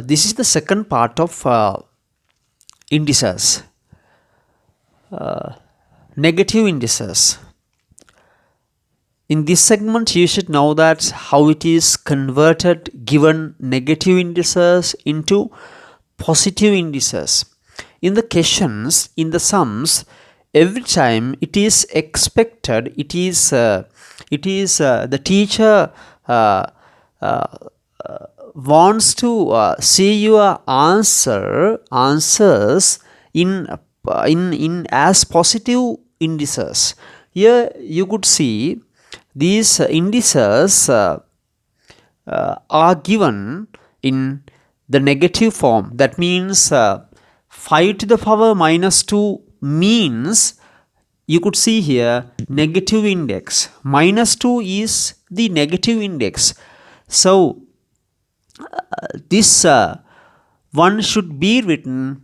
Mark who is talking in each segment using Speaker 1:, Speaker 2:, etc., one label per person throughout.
Speaker 1: This is the second part of indices, negative indices. In this segment, you should know that how it is converted given negative indices into positive indices. In the questions, in the sums, every time it is expected, the teacher wants to see your answers in as positive indices. Here you could see these indices are given in the negative form. That means 5 to the power minus 2 means, you could see here, negative index. Minus 2 is the negative index. So this one should be written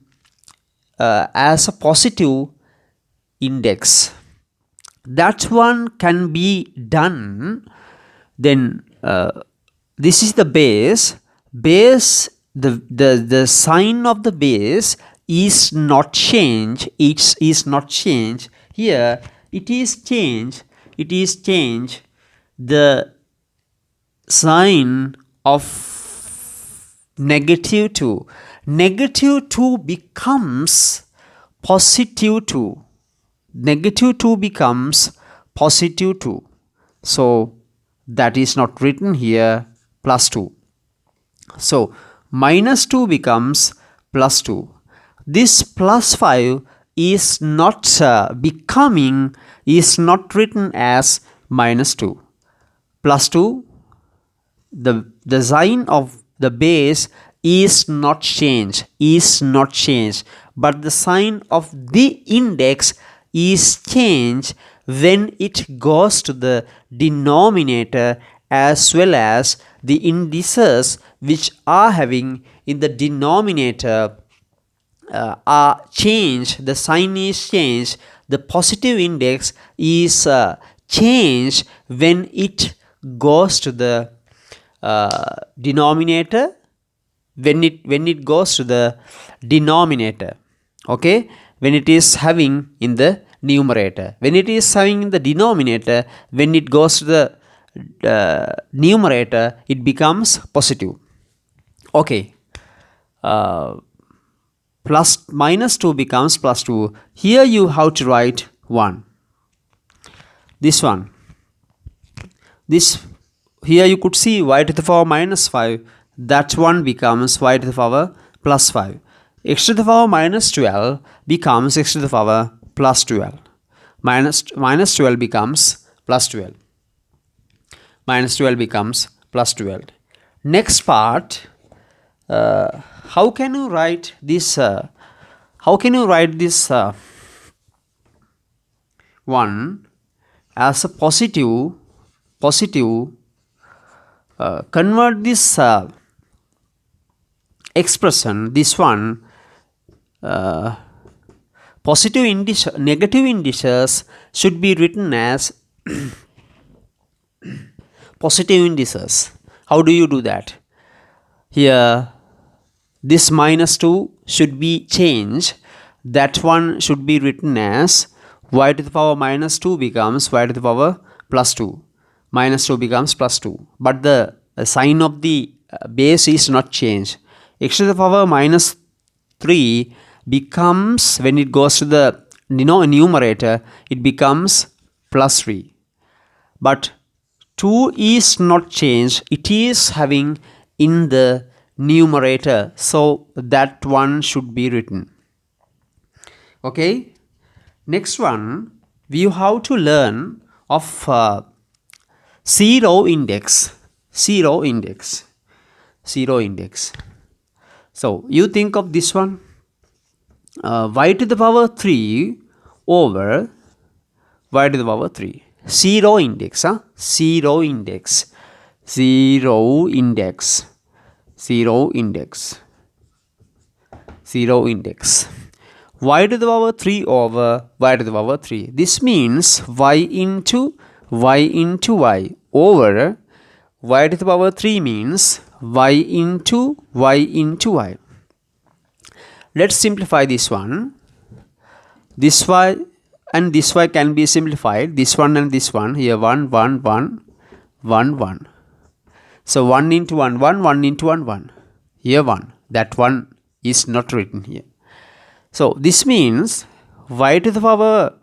Speaker 1: as a positive index. That one can be done. Then this is the base. The sign of the base is not change. It is not change. Here it is change. It is change. The sign of negative 2. Negative 2 becomes positive 2. Negative 2 becomes positive 2. So that is not written here, plus 2. So minus 2 becomes plus 2. This plus 5 is not is not written as minus 2. Plus 2, the sign of the base is not change, but the sign of the index is change when it goes to the denominator, as well as the indices which are having in the denominator are changed. The sign is changed. The positive index is changed when it goes to the denominator. When it goes to the denominator, okay, when it is having in the numerator, when it is having in the denominator, when it goes to the numerator, it becomes positive. Okay, plus minus 2 becomes plus 2. Here you have to write 1. This one, this here you could see y to the power minus 5. That one becomes y to the power plus 5. X to the power minus 12 becomes x to the power plus 12. Minus 12 becomes plus 12. Minus 12 becomes plus 12. Next part, how can you write this? One as a positive? Convert this expression, this one, positive indices, negative indices should be written as positive indices. How do you do that? Here, this minus 2 should be changed. That one should be written as y to the power minus 2 becomes y to the power plus 2. Minus 2 becomes plus 2. But the sign of the base is not changed. X to the power minus 3 becomes, when it goes to the numerator, it becomes plus 3. But 2 is not changed. It is having in the numerator. So that one should be written. Okay. Next one, we have to learn of zero index. So you think of this one, y to the power 3 over y to the power 3. Zero index. Zero index. Y to the power 3 over y to the power 3. This means y into y over y to the power 3 means y into y. Let's simplify this one. This y and this y can be simplified. This one and this one. Here 1, 1, 1, 1, 1. So 1 into 1, 1, 1 into 1, 1. Here 1. That one is not written here. So this means y to the power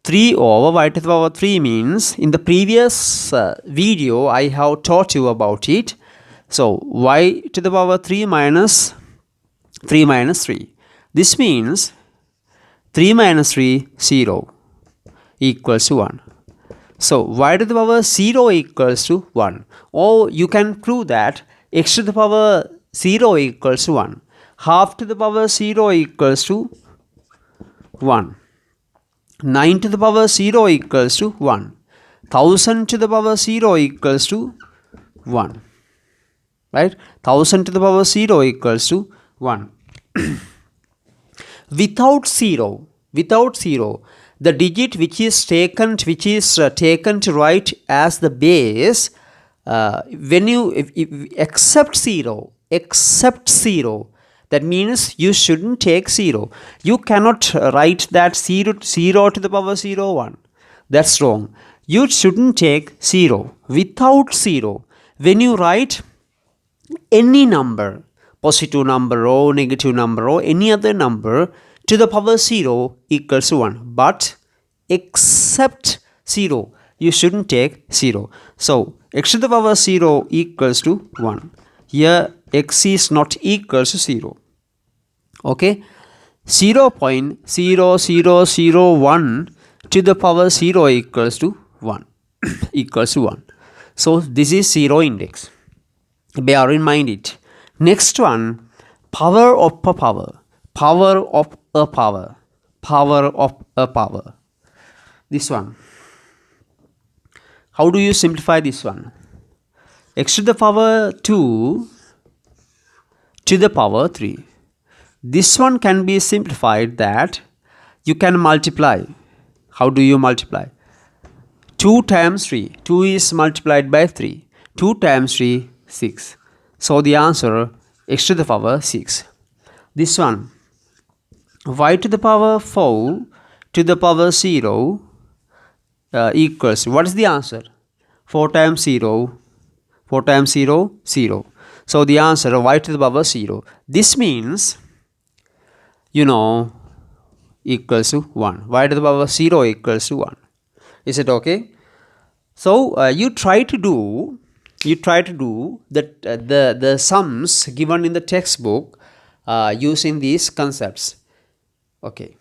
Speaker 1: 3 over y to the power 3 means, in the previous video I have taught you about it. So y to the power 3 minus 3 minus 3. This means 3 minus 3, 0 equals to 1. So y to the power 0 equals to 1. Or you can prove that x to the power 0 equals to 1. Half to the power 0 equals to 1. 9 to the power 0 equals to 1. 1000 to the power 0 equals to 1. Right? 1000 to the power 0 equals to 1. Without 0, the digit which is taken to write as the base, when you accept 0, that means you shouldn't take 0. You cannot write that 0 to the power 0, 1. That's wrong. You shouldn't take 0. Without 0, when you write any number, positive number or negative number or any other number to the power 0 equals to 1. But except 0, you shouldn't take 0. So x to the power 0 equals to 1. Here x is not equal to 0. Okay, 0.0001 to the power 0 equals to 1. Equals to 1. So this is 0 index. Bear in mind it. Next one, power of a power. Power of a power. Power of a power. This one. How do you simplify this one? X to the power 2 to the power 3. This one can be simplified that you can multiply. How do you multiply? 2 times 3. 2 is multiplied by 3. 2 times 3, 6. So the answer, x to the power 6. This one, y to the power 4 to the power 0 equals, what is the answer? 4 times 0, 4 times 0, 0. So the answer, y to the power 0. This means, equals to 1. Y to the power 0 equals to 1. Is it okay? So you try to do the sums given in the textbook using these concepts. Okay.